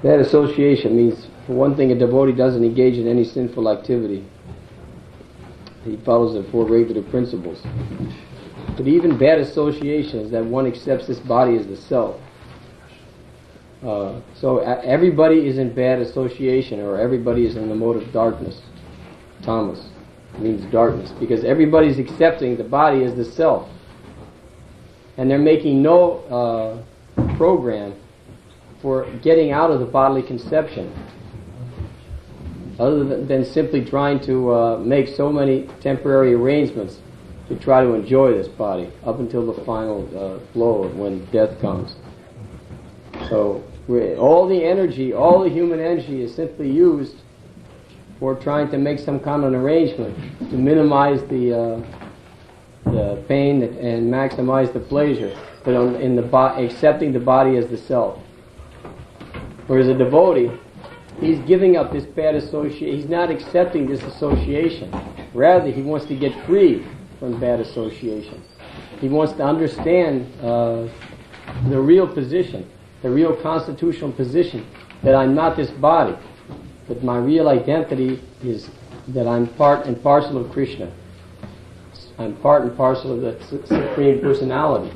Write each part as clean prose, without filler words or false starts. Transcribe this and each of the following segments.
Bad association means, for one thing, a devotee doesn't engage in any sinful activity. He follows the four regulative principles. But even bad association is that one accepts this body as the self. So everybody is in bad association, or everybody is in the mode of darkness. Tamas means darkness, because everybody's accepting the body as the self. And they're making no program for getting out of the bodily conception, other than simply trying to make so many temporary arrangements to try to enjoy this body up until the final blow when death comes. So all the energy, all the human energy is simply used for trying to make some kind of an arrangement to minimize the pain and maximize the pleasure, but in accepting the body as the self. Whereas a devotee, he's giving up this bad association. He's not accepting this association. Rather, he wants to get free from bad association. He wants to understand the real position, the real constitutional position, that I'm not this body, but my real identity is that I'm part and parcel of Krishna. I'm part and parcel of the Supreme Personality.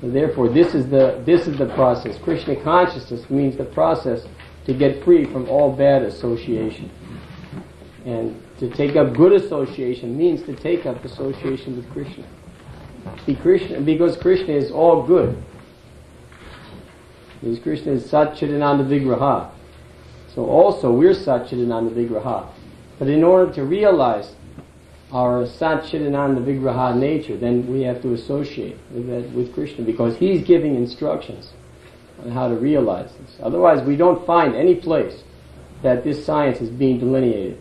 And therefore, this is the process. Krishna consciousness means the process to get free from all bad association. And to take up good association means to take up association with Krishna. Because Krishna is all good. Because Krishna is Satchidananda Vigraha. So also we're Satchidananda Vigraha. But in order to realize our Satchidananda Vigraha nature, then we have to associate with Krishna, because he's giving instructions on how to realize this. Otherwise, we don't find any place that this science is being delineated.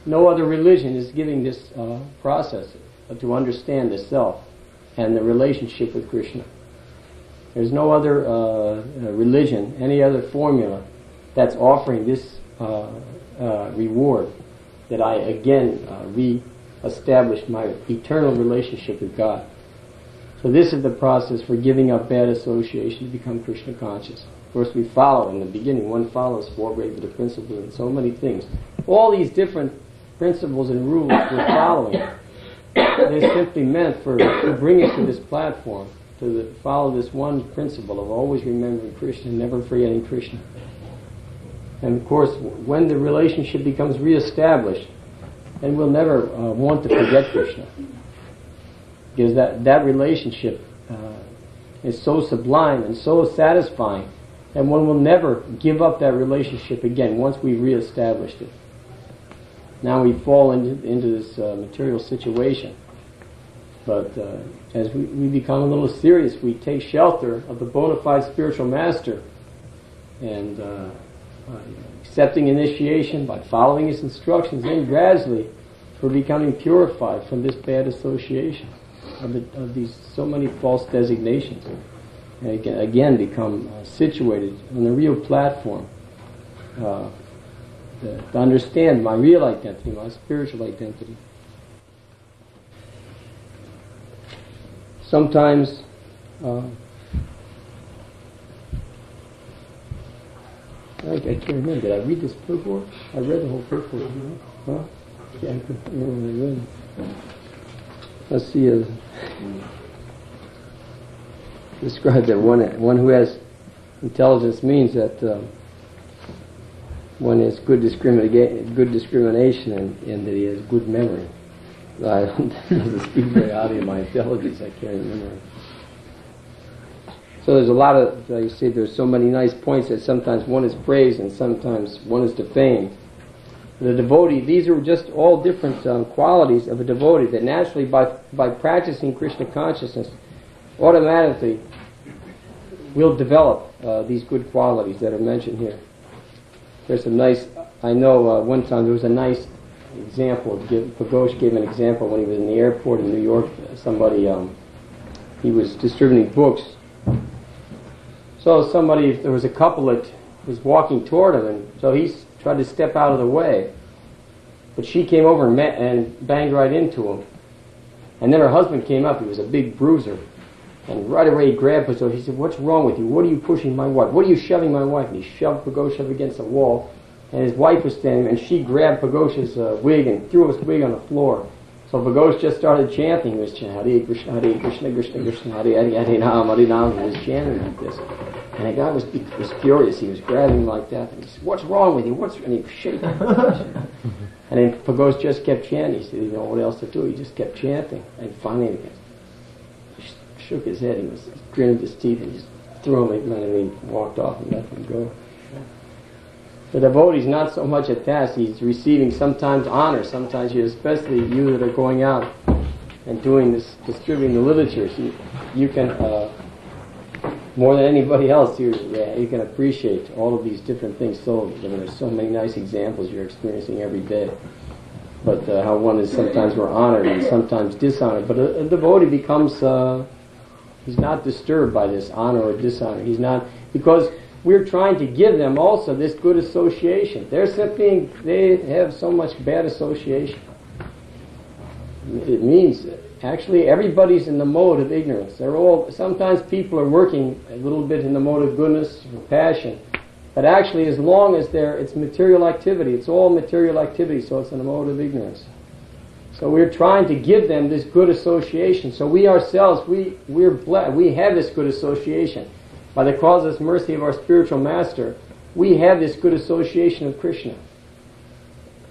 No other religion is giving this process to understand the self and the relationship with Krishna. There's no other religion, any other formula that's offering this reward, that I again re-establish my eternal relationship with God. So this is the process for giving up bad association to become Krishna conscious. Of course, we follow in the beginning. One follows four regulative principles and so many things. All these different principles and rules we're following, they're simply meant to bring us to this platform, to follow this one principle of always remembering Krishna, never forgetting Krishna. And of course, when the relationship becomes reestablished, then we'll never want to forget Krishna. Because that relationship is so sublime and so satisfying, and one will never give up that relationship again once we've reestablished it. Now we fall into this material situation. But as we become a little serious, we take shelter of the bona fide spiritual master, and accepting initiation by following his instructions, then gradually we're becoming purified from this bad association of these so many false designations, and again become situated on the real platform to understand my real identity, my spiritual identity. Sometimes I can't remember. Did I read this purport? I read the whole purport. Huh? Yeah, I can't remember when I read it. Let's see. Describe that one who has intelligence means that one has good discrimination and that he has good memory. I don't speak very highly of my intelligence. I can't remember. So there's a lot of, you see, there's so many nice points that sometimes one is praised and sometimes one is defamed. The devotee, these are just all different qualities of a devotee that naturally by practicing Krishna consciousness, automatically will develop these good qualities that are mentioned here. There's some nice, I know one time there was a nice example, Pagosh gave an example when he was in the airport in New York. Somebody, he was distributing books. So there was a couple that was walking toward him, and so he tried to step out of the way. But she came over and banged right into him. And then her husband came up. He was a big bruiser. And right away he grabbed Pagosh. He said, "What's wrong with you? What are you pushing my wife? What are you shoving my wife?" And he shoved Pagosh up against the wall. And his wife was standing there, and she grabbed Pagosh's wig and threw his wig on the floor. So Pagosh just started chanting. He was chanting, Hare Krishna, Krishna Krishna, Hare Hare, Hare Ram, Hare Ram. He was chanting like this. And the guy was furious. He was grabbing him like that. And he said, "What's wrong with you? And he was shaking. And then Pagosh just kept chanting. He said, he didn't know what else to do. He just kept chanting. And finally he shook his head. He gritted his teeth and just threw him, and then he walked off and let him go. The devotee's not so much attached. He's receiving sometimes honor. Sometimes, especially you that are going out and doing this, distributing the literature, you can, more than anybody else, you can appreciate all of these different things. So there's so many nice examples you're experiencing every day. But how one is sometimes more honored and sometimes dishonored. But a devotee becomes, he's not disturbed by this honor or dishonor. He's not, because we're trying to give them also this good association. They have so much bad association. It means, actually, everybody's in the mode of ignorance. Sometimes people are working a little bit in the mode of goodness or passion. But actually, as long as it's material activity, it's all material activity, so it's in the mode of ignorance. So we're trying to give them this good association. So we ourselves, we're blessed. We have this good association. By the causeless mercy of our spiritual master, we have this good association of Krishna.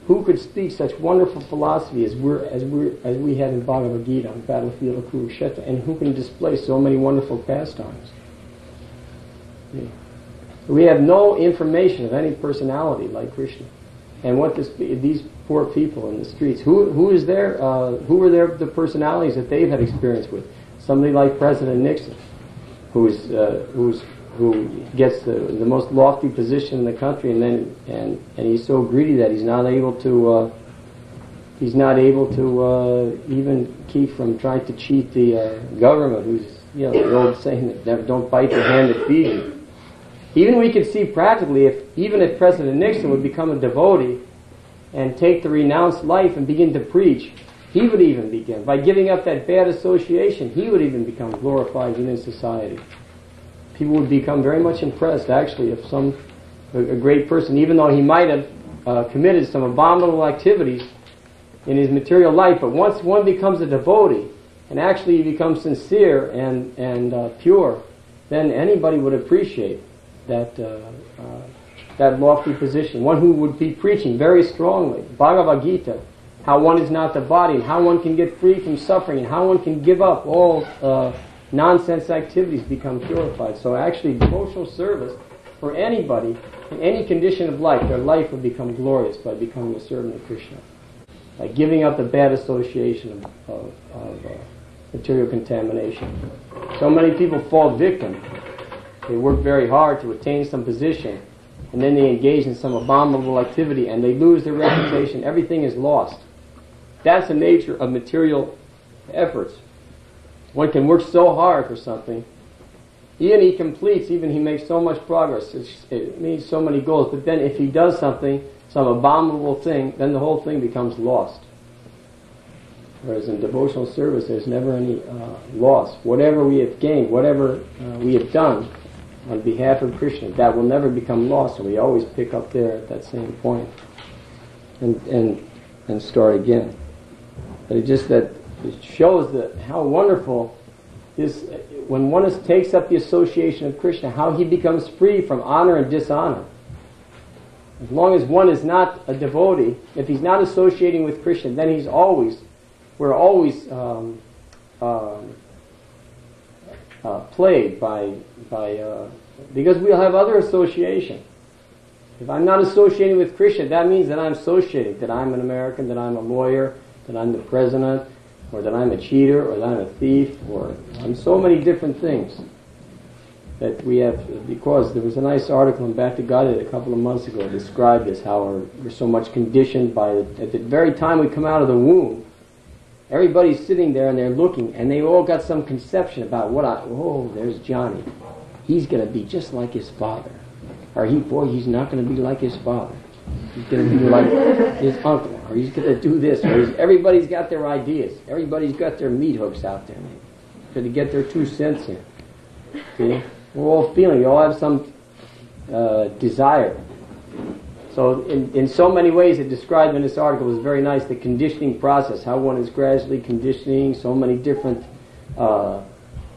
Who could speak such wonderful philosophy as we have in Bhagavad Gita on the battlefield of Kurukshetra, and who can display so many wonderful pastimes? Yeah. We have no information of any personality like Krishna. And what these poor people in the streets, who were the personalities that they've had experience with? Somebody like President Nixon, who gets the most lofty position in the country, and he's so greedy that he's not able to even keep from trying to cheat the government. Who's the old saying that don't bite the hand that feeds you. Even we could see practically if President Nixon would become a devotee and take the renounced life and begin to preach, he would even begin. By giving up that bad association, he would even become glorified in society. People would become very much impressed, actually, if a great person, even though he might have committed some abominable activities in his material life, but once one becomes a devotee, and actually he becomes sincere and pure, then anybody would appreciate that lofty position. One who would be preaching very strongly, Bhagavad Gita, how one is not the body, and how one can get free from suffering, and how one can give up all nonsense activities, become purified. So actually, devotional service for anybody in any condition of life, their life would become glorious by becoming a servant of Krishna, by giving up the bad association of material contamination. So many people fall victim. They work very hard to attain some position, and then they engage in some abominable activity, and they lose their reputation. Everything is lost. That's the nature of material efforts. One can work so hard for something, even he makes so much progress, it meets so many goals, but then if he does something, some abominable thing, then the whole thing becomes lost. Whereas in devotional service, there's never any loss. Whatever we have gained, whatever we have done on behalf of Krishna, that will never become lost, and we always pick up there at that same point and start again. But it shows how wonderful this, when one takes up the association of Krishna, how he becomes free from honor and dishonor. As long as one is not a devotee, if he's not associating with Krishna, then we're always plagued by because we'll have other association. If I'm not associating with Krishna, that means that I'm associating, that I'm an American, that I'm a lawyer, that I'm the president, or that I'm a cheater, or that I'm a thief, or I'm so many different things that we have. Because there was a nice article in Back to Godhead a couple of months ago that described this, how we're so much conditioned by at the very time we come out of the womb, everybody's sitting there and they're looking, and they all got some conception about there's Johnny. He's going to be just like his father. Or he's not going to be like his father. He's going to be like his uncle. Or he's going to do this. Everybody's got their ideas. Everybody's got their meat hooks out there. to get their 2 cents in. See? We're all feeling, we all have some desire. So in so many ways it described in this article was very nice, the conditioning process, how one is gradually conditioning so many different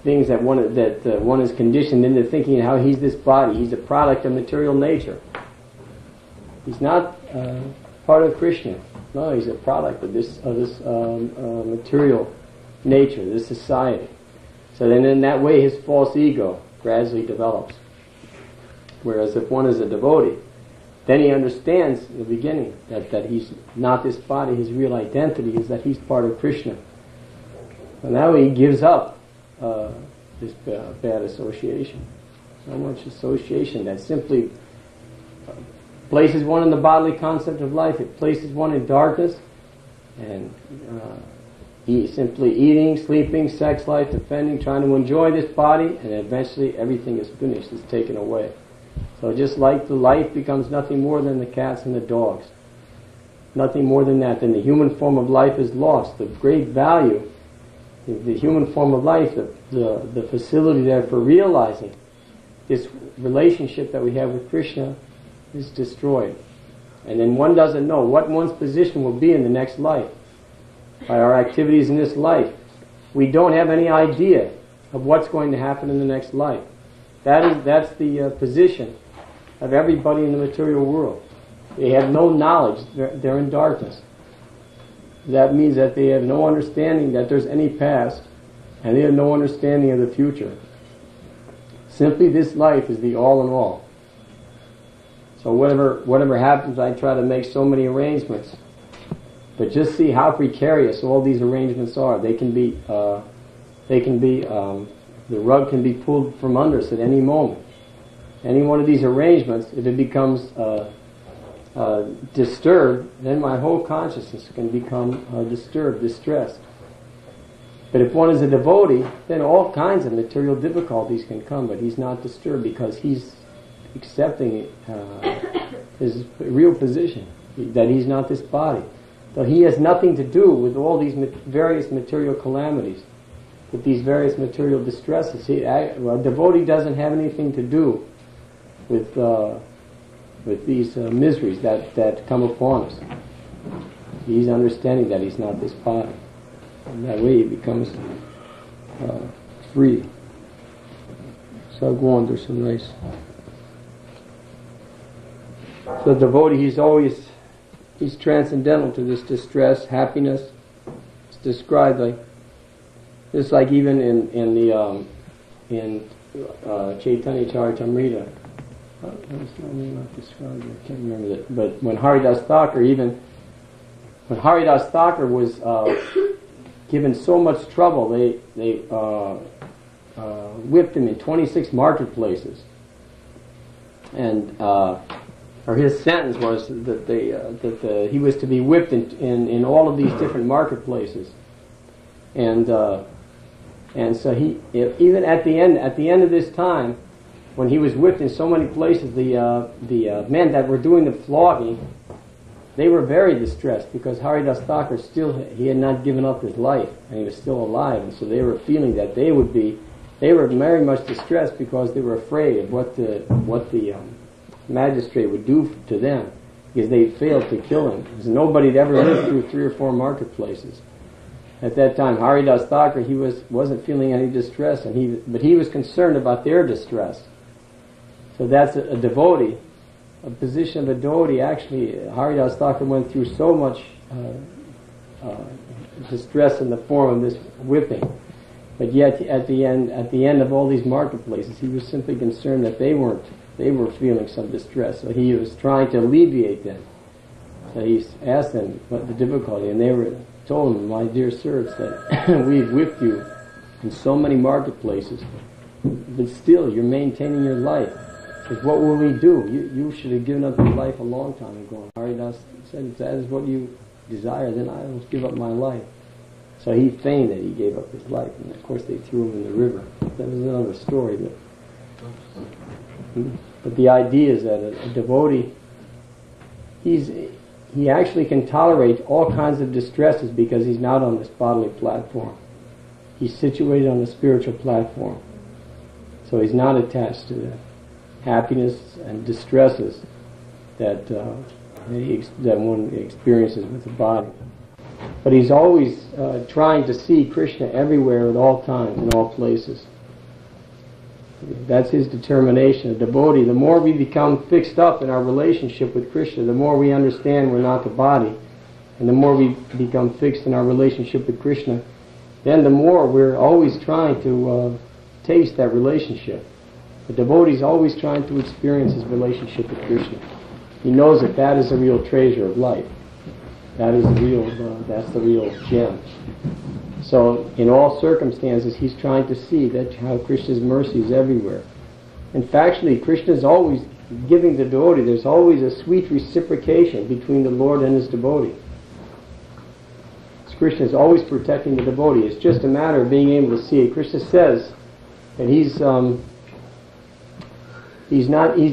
things that one is conditioned into thinking how he's this body, he's a product of material nature. He's not part of Krishna. No, he's a product of this material nature, this society. So then in that way his false ego gradually develops. Whereas if one is a devotee, then he understands in the beginning that he's not this body, his real identity is that he's part of Krishna. And now he gives up this bad association. So much association that simply places one in the bodily concept of life. It places one in darkness, and simply eating, sleeping, sex life, defending, trying to enjoy this body, and eventually everything is finished, it's taken away. So just like the life becomes nothing more than the cats and the dogs. Nothing more than that. Then the human form of life is lost. The great value, the human form of life, the facility there for realizing this relationship that we have with Krishna is destroyed. And then one doesn't know what one's position will be in the next life. By our activities in this life, we don't have any idea of what's going to happen in the next life. That's the position of everybody in the material world. They have no knowledge. They're in darkness. That means that they have no understanding that there's any past, and they have no understanding of the future. Simply this life is the all in all. So whatever happens, I try to make so many arrangements. But just see how precarious all these arrangements are. The rug can be pulled from under us at any moment. Any one of these arrangements, if it becomes disturbed, then my whole consciousness can become disturbed, distressed. But if one is a devotee, then all kinds of material difficulties can come, but he's not disturbed because he's accepting his real position, that he's not this body. So he has nothing to do with all these various material calamities, with these various material distresses. A devotee doesn't have anything to do with these miseries that come upon us. He's understanding that he's not this body. And that way he becomes free. So I'll go on to some nice... So the devotee, he's transcendental to this distress, happiness. It's described like even in Chaitanya Charitamrita. That's not described. I can't remember that. But when Haridas Thakur was given so much trouble, they whipped him in 26 marketplaces, and or his sentence was that he was to be whipped in all of these different marketplaces, and so even at the end of this time, when he was whipped in so many places, the men that were doing the flogging, they were very distressed because Haridas Thakur he had not given up his life and he was still alive, and so they were feeling that they were very much distressed because they were afraid of what the magistrate would do to them because they failed to kill him. Because nobody had ever lived through 3 or 4 marketplaces. At that time, Haridas Thakur, he wasn't feeling any distress, but he was concerned about their distress. So that's a devotee, a position of a devotee. Actually, Haridas Thakur went through so much distress in the form of this whipping, but yet at the end of all these marketplaces, he was simply concerned that they were feeling some distress. So he was trying to alleviate them. So he asked them what the difficulty, and they told him, "My dear sirs, that we've whipped you in so many marketplaces, but still you're maintaining your life. Because what will we do? You should have given up your life a long time ago." Haridas said, "If that is what you desire, then I will give up my life." So he feigned that he gave up his life, and of course they threw him in the river. That was another story. But the idea is that a devotee, he actually can tolerate all kinds of distresses because he's not on this bodily platform. He's situated on a spiritual platform. So he's not attached to the happiness and distresses that that one experiences with the body. But he's always trying to see Krishna everywhere at all times, in all places. That's his determination. A devotee, the more we become fixed up in our relationship with Krishna, the more we understand we're not the body, and the more we become fixed in our relationship with Krishna, then the more we're always trying to taste that relationship. The devotee is always trying to experience his relationship with Krishna. He knows that that is the real treasure of life. That is the real, that's the real gem. So in all circumstances, he's trying to see that how Krishna's mercy is everywhere. And factually, Krishna is always giving the devotee. There's always a sweet reciprocation between the Lord and his devotee. Krishna is always protecting the devotee. It's just a matter of being able to see it. Krishna says that he's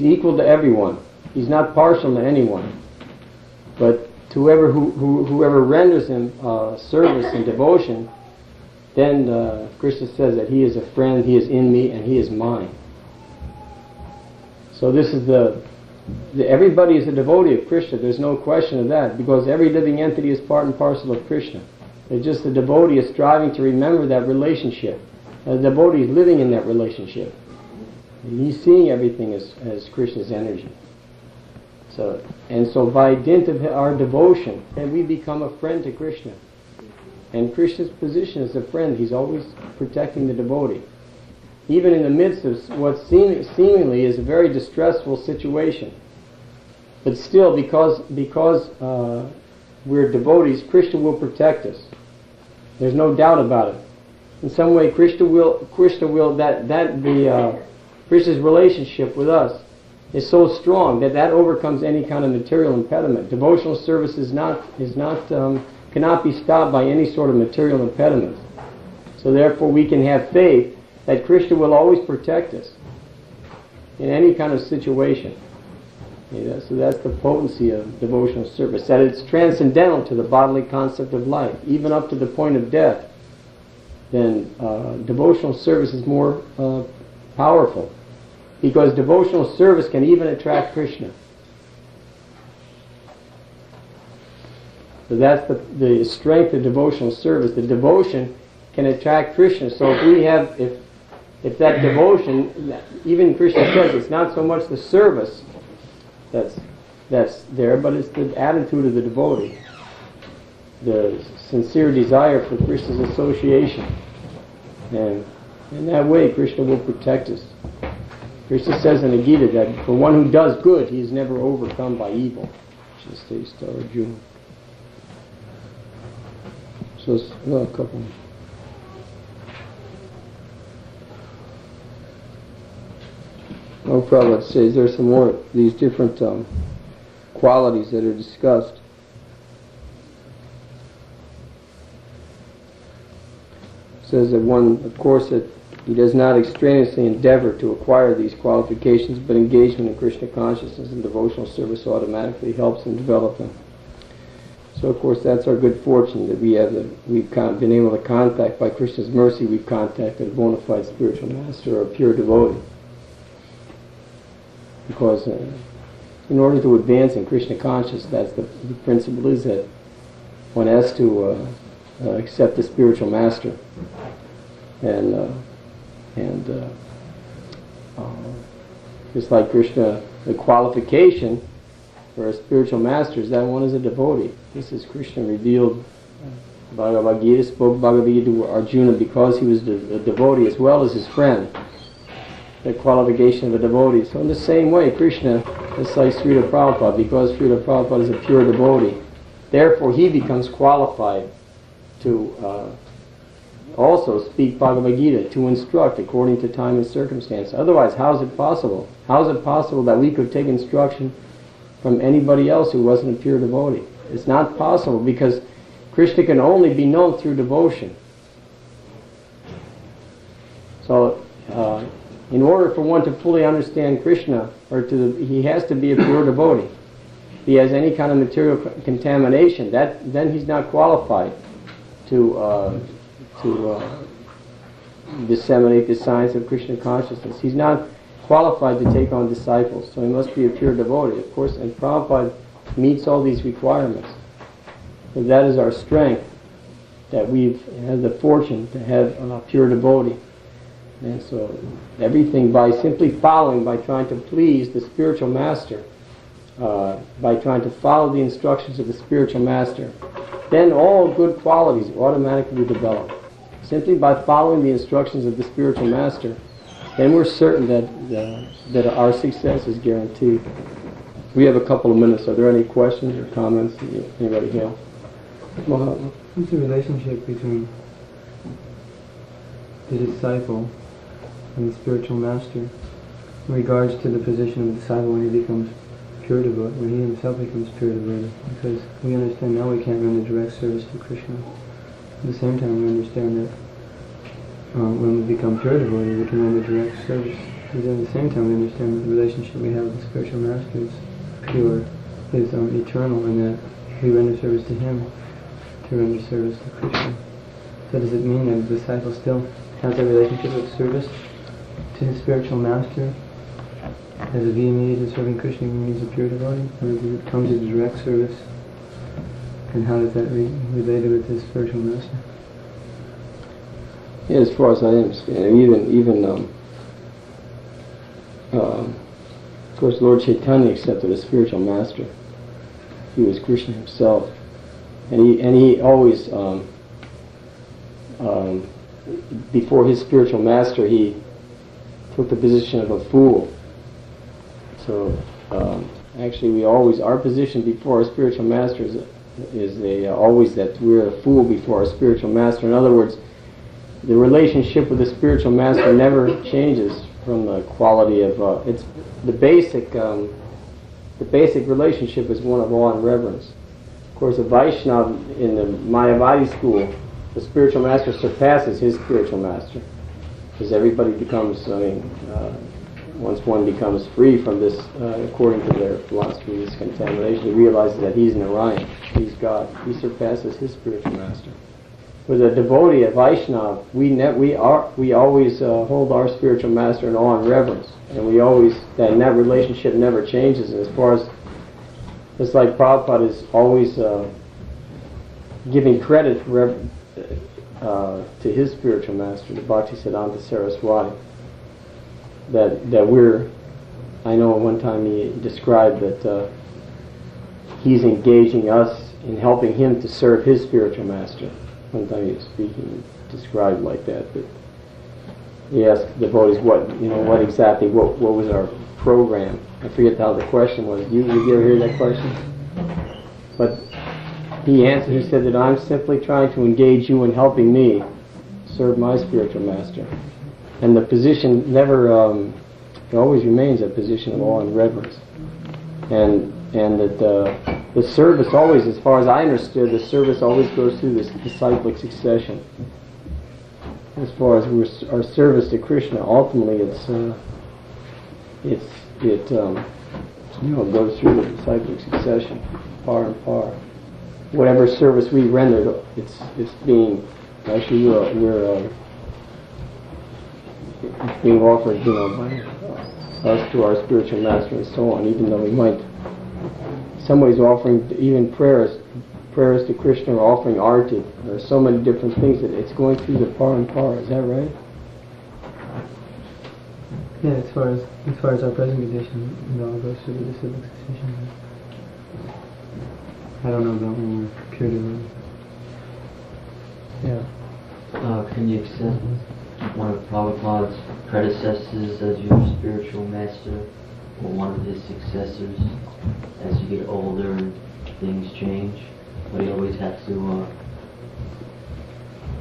equal to everyone. He's not partial to anyone. But to whoever renders him service and devotion, then Krishna says that he is a friend, he is in me, and he is mine. So this is everybody is a devotee of Krishna. There's no question of that, because every living entity is part and parcel of Krishna. It's just the devotee is striving to remember that relationship. The devotee is living in that relationship. He's seeing everything as Krishna's energy. So by dint of our devotion, then we become a friend to Krishna. And Krishna's position as a friend, he's always protecting the devotee. Even in the midst of what seemingly is a very distressful situation. But still, because we're devotees, Krishna will protect us. There's no doubt about it. In some way, Krishna's relationship with us is so strong that overcomes any kind of material impediment. Devotional service cannot be stopped by any sort of material impediment. So therefore, we can have faith that Krishna will always protect us in any kind of situation. So that's the potency of devotional service, that it's transcendental to the bodily concept of life, even up to the point of death. Then devotional service is more powerful, because devotional service can even attract Krishna. So that's the strength of devotional service. The devotion can attract Krishna. So if that devotion, even Krishna says, it's not so much the service that's there, but it's the attitude of the devotee, the sincere desire for Krishna's association, and in that way Krishna will protect us. Krishna says in the Gita that for one who does good, he is never overcome by evil. Arjuna. So a couple. Prabhupada says there's some more of these different qualities that are discussed. Says that one, of course, that he does not extraneously endeavor to acquire these qualifications, but engagement in Krishna consciousness and devotional service automatically helps him develop them. So, of course, that's our good fortune that we've been able to contact, by Krishna's mercy, we've contacted a bona fide spiritual master or a pure devotee. Because in order to advance in Krishna consciousness, that's the principle is that one has to accept the spiritual master. And just like Krishna, the qualification for a spiritual master is that one is a devotee. This is Krishna revealed. Bhagavad Gita spoke Bhagavad Gita to Arjuna because he was a devotee as well as his friend. The qualification of a devotee. So in the same way, Krishna, just like Srila Prabhupada, because Srila Prabhupada is a pure devotee, therefore he becomes qualified to also speak Bhagavad Gita, to instruct according to time and circumstance. Otherwise, how is it possible? How is it possible that we could take instruction from anybody else who wasn't a pure devotee? It's not possible, because Krishna can only be known through devotion. So, in order for one to fully understand Krishna, he has to be a pure devotee. If he has any kind of material contamination, then he's not qualified to disseminate the science of Krishna consciousness. He's not qualified to take on disciples, so he must be a pure devotee, of course, and Prabhupada meets all these requirements. So that is our strength, that we've had the fortune to have a pure devotee. And so everything by simply following, by trying to please the spiritual master, by trying to follow the instructions of the spiritual master, then all good qualities automatically develop. Simply by following the instructions of the spiritual master, then we're certain that our success is guaranteed. We have a couple of minutes. Are there any questions or comments? Anybody here? What's the relationship between the disciple and the spiritual master in regards to the position of the disciple when he becomes pure devotee, when he himself becomes pure devotee? Because we understand now we can't render direct service to Krishna. At the same time, we understand that when we become pure devotee, we can render direct service. But at the same time, we understand that the relationship we have with the spiritual master is pure, is eternal, and that we render service to him to render service to Krishna. So does it mean that the disciple still has a relationship of service to his spiritual master as a being immediately serving Krishna when he's a pure devotee? Or does it come to direct service? And how does that relate with his spiritual master? Yeah, as far as I understand, even of course, Lord Chaitanya accepted a spiritual master. He was Krishna himself, and he always, before his spiritual master, he took the position of a fool. So, actually, our position before our spiritual master is always that we're a fool before our spiritual master. In other words, the relationship with the spiritual master never changes from the quality of it's the basic relationship is one of awe and reverence. Of course, a Vaishnava in the Mayavadi school, the spiritual master surpasses his spiritual master, because everybody becomes, once one becomes free from this, according to their philosophy, this contamination, he realizes that he's Narayan, he's God. He surpasses his spiritual master. With a devotee, a Vaishnava, we always hold our spiritual master in awe and reverence, and that relationship never changes. And as far as, it's like Prabhupada is always giving credit to his spiritual master, the Bhaktisiddhanta Saraswati. That we're, I know one time he described that he's engaging us in helping him to serve his spiritual master. One time he was speaking, described like that. But he asked the devotees what was our program. I forget how the question was. Did you ever hear that question? But he answered. He said that I'm simply trying to engage you in helping me serve my spiritual master. And the position never, it always remains a position of awe and reverence. And that the service always, as far as I understood, the service always goes through this disciplic succession. As far as our service to Krishna, ultimately it goes through the disciplic succession, par and par. Whatever service we render, it's being actually it's being offered, by us to our spiritual master and so on. Even though we might, some ways, offering even prayers to Krishna, or offering arti. There are so many different things that it's going through the par and par. Is that right? Yeah, as far as our present condition, it all goes through the disciplic succession. I don't know about when we're pure devotee. Yeah. Can you accept one of Prabhupada's predecessors as your spiritual master, or one of his successors as you get older and things change? But you always have to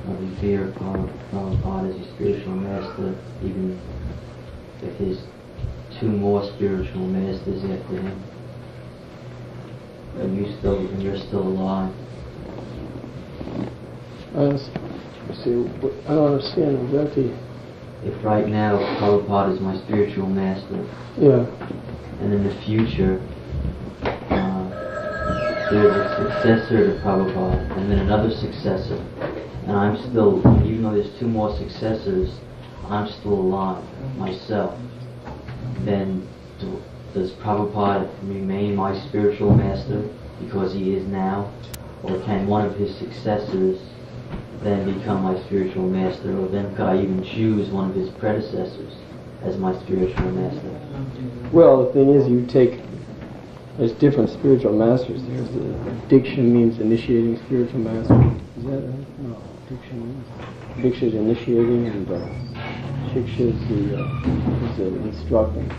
revere Prabhupada as your spiritual master, even if there's two more spiritual masters after him, and you're still alive. I don't understand exactly. If right now Prabhupada is my spiritual master, yeah, and in the future there's a successor to Prabhupada, and then another successor, and I'm still, even though there's 2 more successors, I'm still alive myself, then does Prabhupada remain my spiritual master because he is now? Or can one of his successors then become my spiritual master? Or then could I even choose one of his predecessors as my spiritual master? Well, the thing is, there's different spiritual masters. There's Diksha means initiating spiritual master. Is that right? No, Diksha is initiating, and Shiksha is the instructing.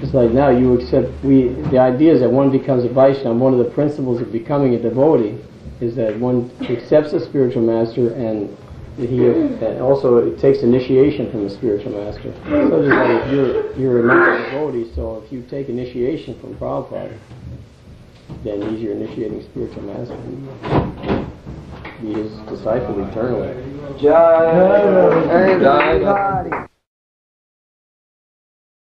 It's like now you accept, the idea is that one becomes a Vaishnava. One of the principles of becoming a devotee is that one accepts a spiritual master, and also it takes initiation from the spiritual master. So just like if you're a devotee, so if you take initiation from Prabhupada, then he's your initiating spiritual master. Be his disciple eternally. Jai.